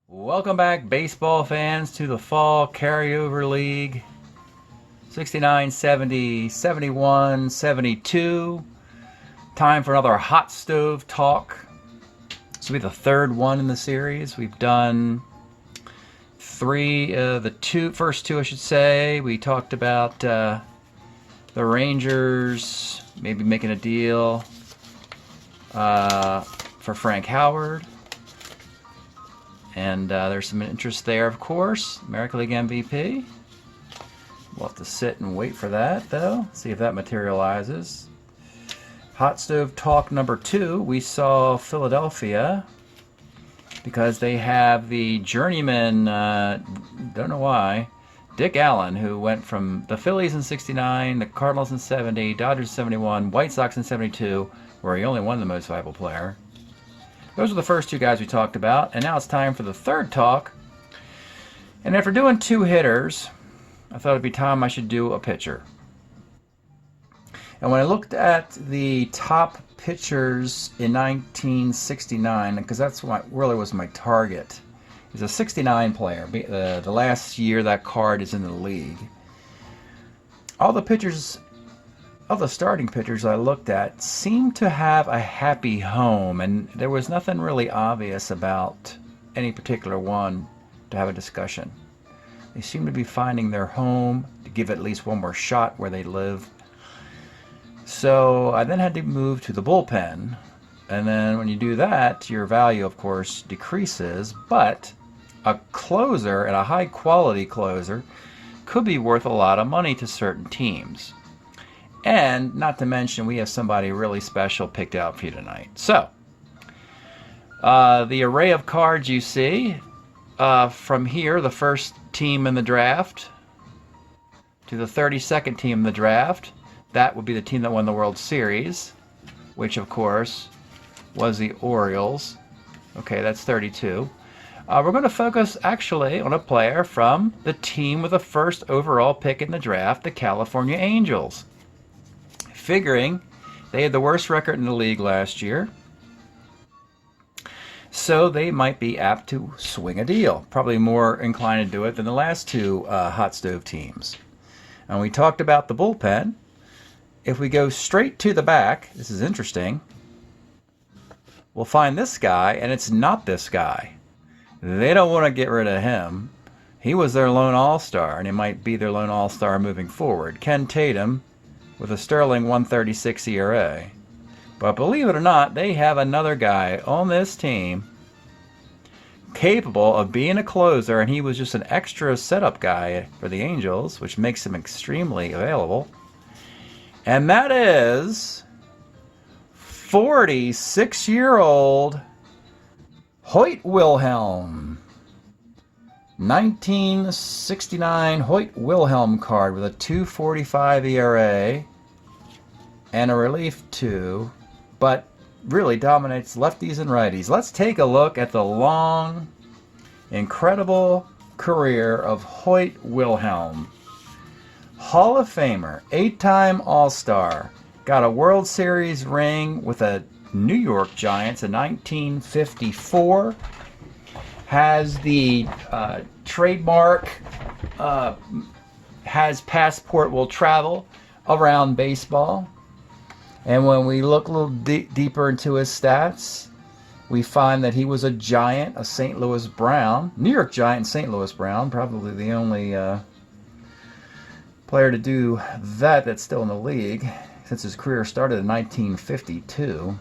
Welcome back, baseball fans, to the Fall Carryover League. 69, 70, 71, 72. Time for another hot stove talk. This will be the third one in the series. We've done the first two, I should say. We talked about the Rangers maybe making a deal for Frank Howard. And there's some interest there, of course. American League MVP. We'll have to sit and wait for that, though. See if that materializes. Hot stove talk number 2. We saw Philadelphia because they have the journeyman, don't know why, Dick Allen, who went from the Phillies in 69, the Cardinals in 70, Dodgers in 71, White Sox in 72, where he only won the most valuable player. Those are the first two guys we talked about, and now it's time for the third talk. And after doing 2 hitters, I thought it'd be time I should do a pitcher. And when I looked at the top pitchers in 1969, because that's what really was my target, is a 69 player. The last year that card is in the league. All the pitchers, of the starting pitchers I looked at, seemed to have a happy home, and there was nothing really obvious about any particular one to have a discussion. They seem to be finding their home, to give at least one more shot where they live. So I then had to move to the bullpen, and then when you do that, your value, of course, decreases, but a closer, and a high quality closer, could be worth a lot of money to certain teams. And not to mention, we have somebody really special picked out for you tonight. So, the array of cards you see, from here, the first team in the draft, to the 32nd team in the draft, that would be the team that won the World Series, which, of course, was the Orioles. Okay, that's 32. We're going to focus, actually, on a player from the team with the first overall pick in the draft, the California Angels. Figuring they had the worst record in the league last year, so they might be apt to swing a deal. Probably more inclined to do it than the last 2 hot stove teams. And we talked about the bullpen. If we go straight to the back, this is interesting, we'll find this guy, and it's not this guy. They don't want to get rid of him. He was their lone all-star, and he might be their lone all-star moving forward. Ken Tatum, with a sterling 136 ERA. But believe it or not, they have another guy on this team capable of being a closer, and he was just an extra setup guy for the Angels, which makes him extremely available. And that is 46-year-old Hoyt Wilhelm. 1969 Hoyt Wilhelm card with a 2.45 ERA and a relief 2, but really dominates lefties and righties. Let's take a look at the long, incredible career of Hoyt Wilhelm. Hall of Famer, 8-time All-Star, got a World Series ring with the New York Giants in 1954. Has the trademark, has passport, will travel around baseball. And when we look a little deeper into his stats, we find that he was a Giant, a St. Louis Brown, New York Giant and St. Louis Brown, probably the only player to do that that's still in the league, since his career started in 1952.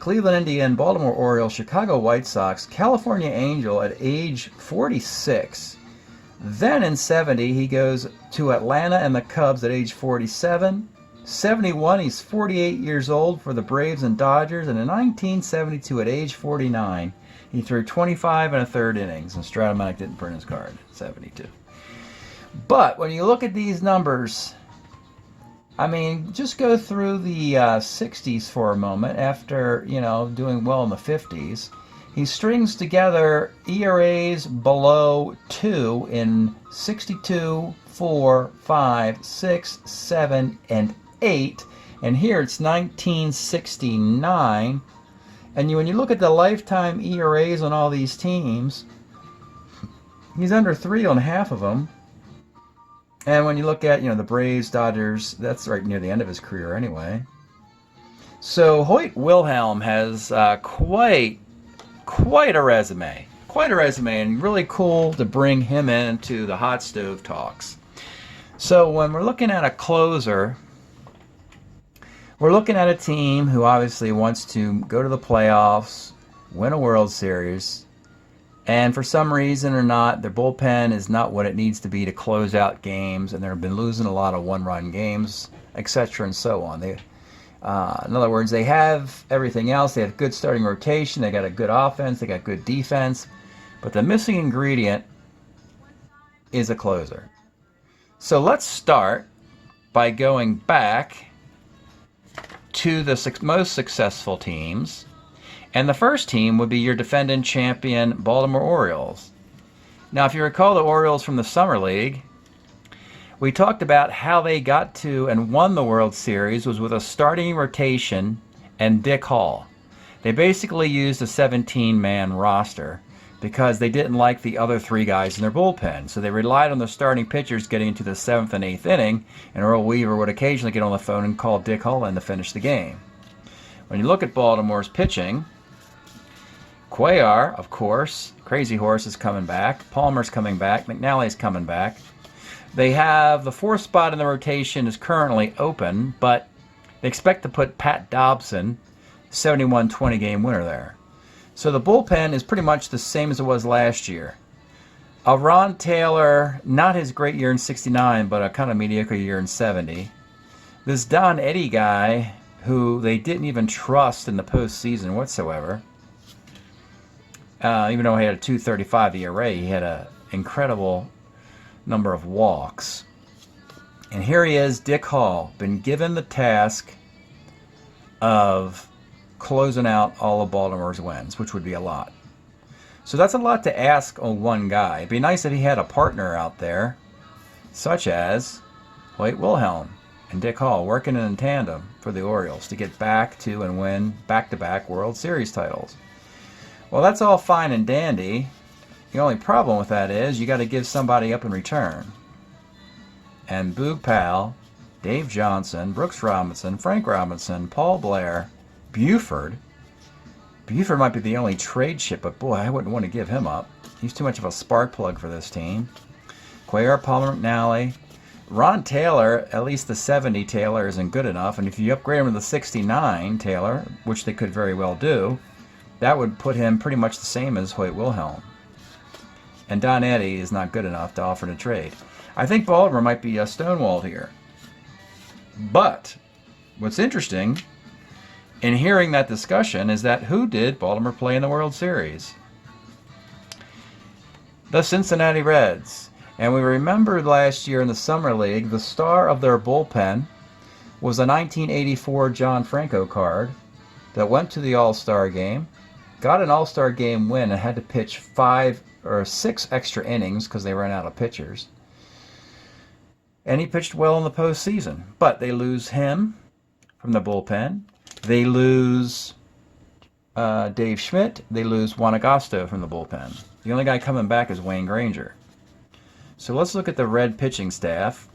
Cleveland Indian, Baltimore Orioles, Chicago White Sox, California Angel at age 46. Then in 70, he goes to Atlanta and the Cubs at age 47. 71, he's 48 years old for the Braves and Dodgers. And in 1972, at age 49, he threw 25 and a third innings. And Strat-O-Matic didn't print his card, 72. But when you look at these numbers, I mean, just go through the 60s for a moment after, doing well in the 50s. He strings together ERAs below 2 in 62, 4, 5, 6, 7, and 8. And here it's 1969. And when you look at the lifetime ERAs on all these teams, he's under 3 on half of them. And when you look at, the Braves, Dodgers, that's right near the end of his career anyway. So Hoyt Wilhelm has quite a resume. Quite a resume, and really cool to bring him into the hot stove talks. So when we're looking at a closer, we're looking at a team who obviously wants to go to the playoffs, win a World Series, and for some reason or not, their bullpen is not what it needs to be to close out games, and they've been losing a lot of one-run games, etc., and so on. In other words, they have everything else. They have good starting rotation. They got a good offense. They got good defense. But the missing ingredient is a closer. So let's start by going back to the most successful teams. And the first team would be your defending champion Baltimore Orioles. Now, if you recall the Orioles from the Summer League, we talked about how they got to and won the World Series was with a starting rotation and Dick Hall. They basically used a 17-man roster because they didn't like the other 3 guys in their bullpen. So they relied on the starting pitchers getting into the 7th and 8th inning, and Earl Weaver would occasionally get on the phone and call Dick Hall in to finish the game. When you look at Baltimore's pitching, Cuellar, of course, Crazy Horse is coming back, Palmer's coming back, McNally's coming back. They have the 4th spot in the rotation is currently open, but they expect to put Pat Dobson, 71-20 game winner there. So the bullpen is pretty much the same as it was last year. Ron Taylor, not his great year in 69, but a kind of mediocre year in 70. This Don Eddy guy, who they didn't even trust in the postseason whatsoever, even though he had a 2.35 ERA, he had an incredible number of walks. And here he is, Dick Hall, been given the task of closing out all of Baltimore's wins, which would be a lot. So that's a lot to ask on one guy. It'd be nice if he had a partner out there, such as Hoyt Wilhelm and Dick Hall, working in tandem for the Orioles to get back to and win back-to-back World Series titles. Well, that's all fine and dandy. The only problem with that is you got to give somebody up in return. And Boog Powell, Dave Johnson, Brooks Robinson, Frank Robinson, Paul Blair, Buford. Buford might be the only trade chip, but boy, I wouldn't want to give him up. He's too much of a spark plug for this team. Cuellar, Palmer, McNally. Ron Taylor, at least the 70 Taylor isn't good enough, and if you upgrade him to the 69 Taylor, which they could very well do, that would put him pretty much the same as Hoyt Wilhelm. And Don Eddy is not good enough to offer to trade. I think Baltimore might be stonewalled here. But what's interesting in hearing that discussion is that who did Baltimore play in the World Series? The Cincinnati Reds. And we remember last year in the Summer League, the star of their bullpen was a 1984 John Franco card that went to the All-Star game, got an All-Star game win, and had to pitch 5 or 6 extra innings because they ran out of pitchers. And he pitched well in the postseason. But they lose him from the bullpen. They lose Dave Schmidt. They lose Juan Agosto from the bullpen. The only guy coming back is Wayne Granger. So let's look at the Red pitching staff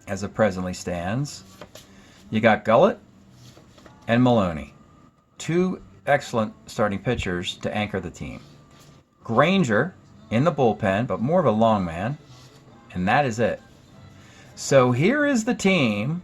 as it presently stands. You got Gullett and Maloney. 2 excellent starting pitchers to anchor the team. Granger in the bullpen, but more of a long man. And that is it. So here is the team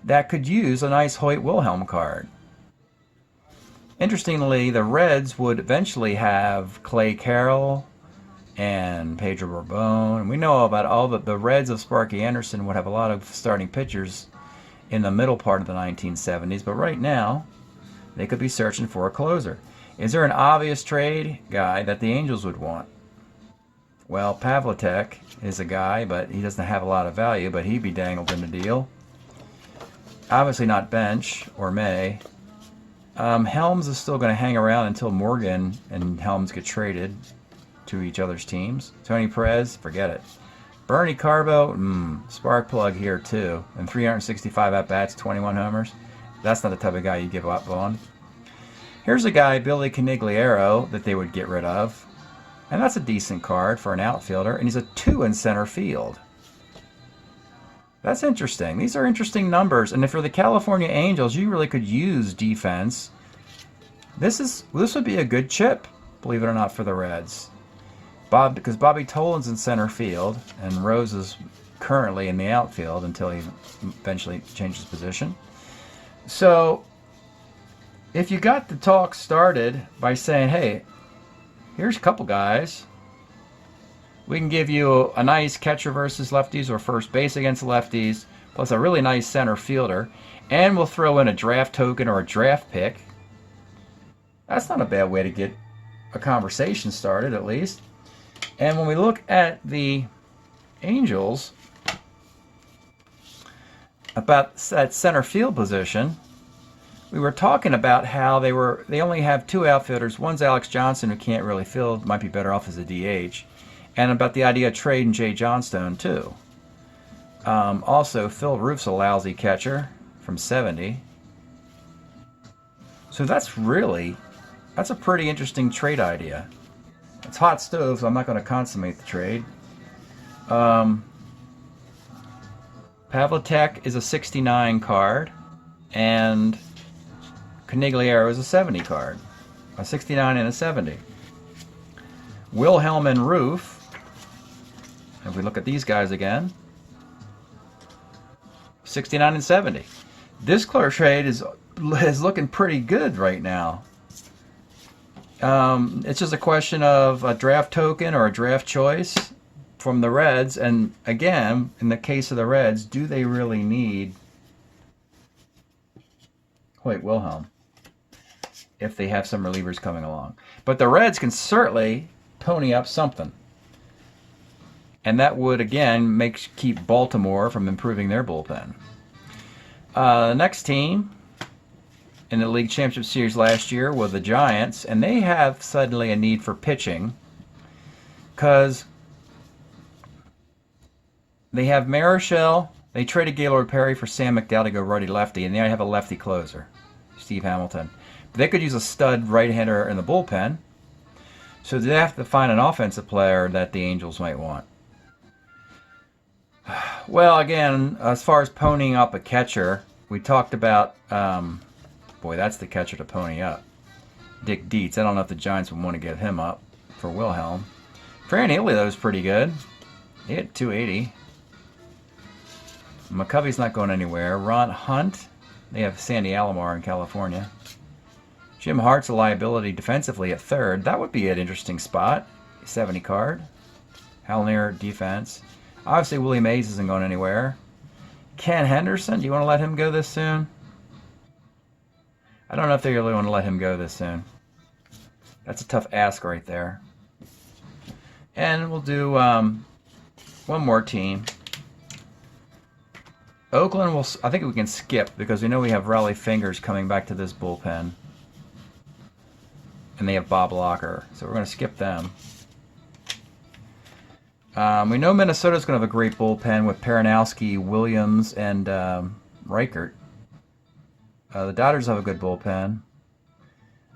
that could use a nice Hoyt Wilhelm card. Interestingly, the Reds would eventually have Clay Carroll and Pedro Bourboin. And we know about all the Reds of Sparky Anderson would have a lot of starting pitchers in the middle part of the 1970s. But right now, they could be searching for a closer. Is there an obvious trade guy that the Angels would want? Well, Pavlitek is a guy, but he doesn't have a lot of value, but he'd be dangled in the deal. Obviously not Bench or May. Helms is still going to hang around until Morgan and Helms get traded to each other's teams. Tony Perez, forget it. Bernie Carbo, spark plug here too. And 365 at-bats, 21 homers. That's not the type of guy you give up on. Here's a guy, Billy Conigliaro, that they would get rid of. And that's a decent card for an outfielder. And he's a 2 in center field. That's interesting. These are interesting numbers. And if you're the California Angels, you really could use defense. This would be a good chip, believe it or not, for the Reds. Because Bobby Tolan's in center field, and Rose is currently in the outfield until he eventually changes position. So if you got the talk started by saying, hey, here's a couple guys. We can give you a nice catcher versus lefties or first base against lefties, plus a really nice center fielder, and we'll throw in a draft token or a draft pick. That's not a bad way to get a conversation started, at least. And when we look at the Angels, about that center field position, we were talking about how they only have 2 outfielders. One's Alex Johnson, who can't really field, might be better off as a DH, and about the idea of trading Jay Johnstone too. Also, Phil Roof's a lousy catcher from 70. So that's a pretty interesting trade idea. It's hot stove, so I'm not going to consummate the trade. Pavlitek is a 69 card, and Conigliaro is a 70 card. A 69 and a 70. Wilhelm and Roof, if we look at these guys again, 69 and 70. This clear trade is looking pretty good right now. It's just a question of a draft token or a draft choice from the Reds. And again, in the case of the Reds, do they really need Hoyt Wilhelm if they have some relievers coming along? But the Reds can certainly pony up something. And that would, again, keep Baltimore from improving their bullpen. The next team in the League Championship Series last year were the Giants, and they have suddenly a need for pitching because they have Marichal. They traded Gaylord Perry for Sam McDowell to go righty-lefty, and they have a lefty closer, Steve Hamilton. But they could use a stud right-hander in the bullpen, so they have to find an offensive player that the Angels might want. Well, again, as far as ponying up a catcher, we talked about, boy, that's the catcher to pony up. Dick Dietz. I don't know if the Giants would want to give him up for Wilhelm. Fran Haley, though, is pretty good. He hit 280. McCovey's not going anywhere. Ron Hunt. They have Sandy Alomar in California. Jim Hart's a liability defensively at third. That would be an interesting spot. 70 card. Hal Near defense. Obviously, Willie Mays isn't going anywhere. Ken Henderson, do you want to let him go this soon? I don't know if they really want to let him go this soon. That's a tough ask right there. And we'll do one more team. Oakland, I think we can skip because we know we have Raleigh Fingers coming back to this bullpen. And they have Bob Locker. So we're going to skip them. We know Minnesota's going to have a great bullpen with Peranowski, Williams, and Reichert. The Dodgers have a good bullpen.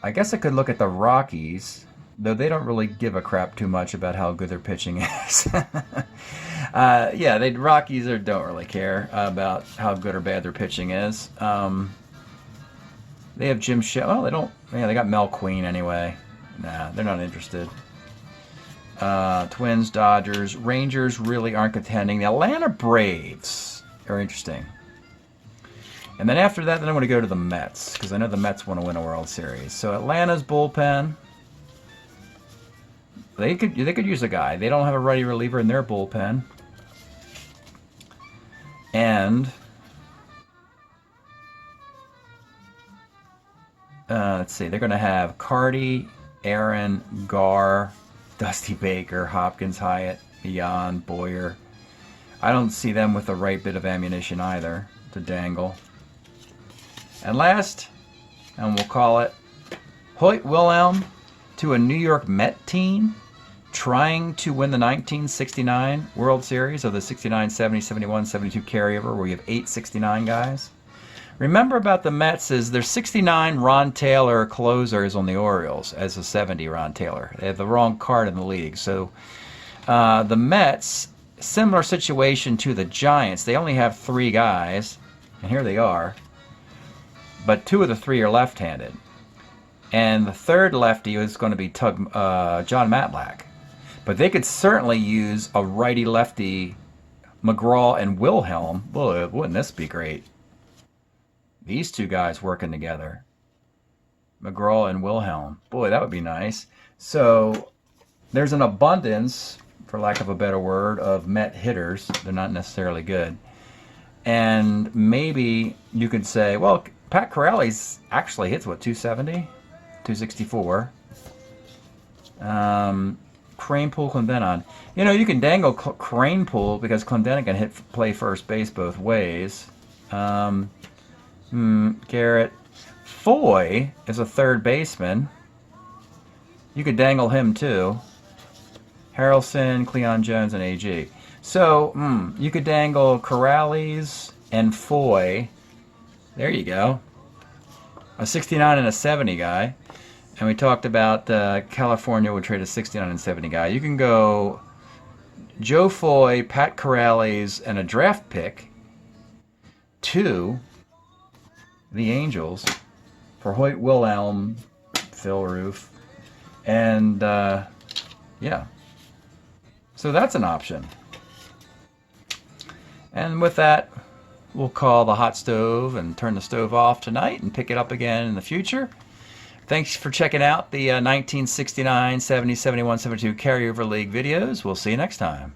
I guess I could look at the Rockies, though they don't really give a crap too much about how good their pitching is. Yeah, the Rockies don't really care about how good or bad their pitching is. They have Jim Shea. Well, they don't. Yeah, they got Mel Queen anyway. Nah, they're not interested. Twins, Dodgers, Rangers really aren't contending. The Atlanta Braves are interesting. And then after that, then I'm going to go to the Mets, because I know the Mets want to win a World Series. So Atlanta's bullpen, they could use a guy. They don't have a ready reliever in their bullpen. And let's see, they're going to have Carty, Aaron, Garr, Dusty Baker, Hopkins, Hyatt, Jan, Boyer. I don't see them with the right bit of ammunition either to dangle. And last, and we'll call it Hoyt Wilhelm to a New York Met team trying to win the 1969 World Series of the 69, 70, 71, 72 carryover, where you have 8 69 guys. Remember about the Mets is there's 69 Ron Taylor closers on the Orioles as a 70 Ron Taylor. They have the wrong card in the league. So the Mets, similar situation to the Giants. They only have 3 guys, and here they are. But 2 of the 3 are left-handed. And the third lefty is going to be John Matlack. But they could certainly use a righty-lefty McGraw and Wilhelm. Boy, wouldn't this be great? These 2 guys working together. McGraw and Wilhelm. Boy, that would be nice. So there's an abundance, for lack of a better word, of Met hitters. They're not necessarily good. And maybe you could say, well, Pat Corrales actually hits, what, 270? 264. Cranepool, Clendenon. You know, you can dangle Cranepool because Clendenon can play first base both ways. Garrett. Foy is a third baseman. You could dangle him too. Harrelson, Cleon Jones, and AG. So, you could dangle Corrales and Foy. There you go. A 69 and a 70 guy. And we talked about California would trade a 69 and 70 guy. You can go Joe Foy, Pat Corrales, and a draft pick to the Angels for Hoyt Wilhelm, Phil Roof, and yeah. So that's an option. And with that, we'll call the hot stove and turn the stove off tonight and pick it up again in the future. Thanks for checking out the 1969, 70, 71, 72 Carryover League videos. We'll see you next time.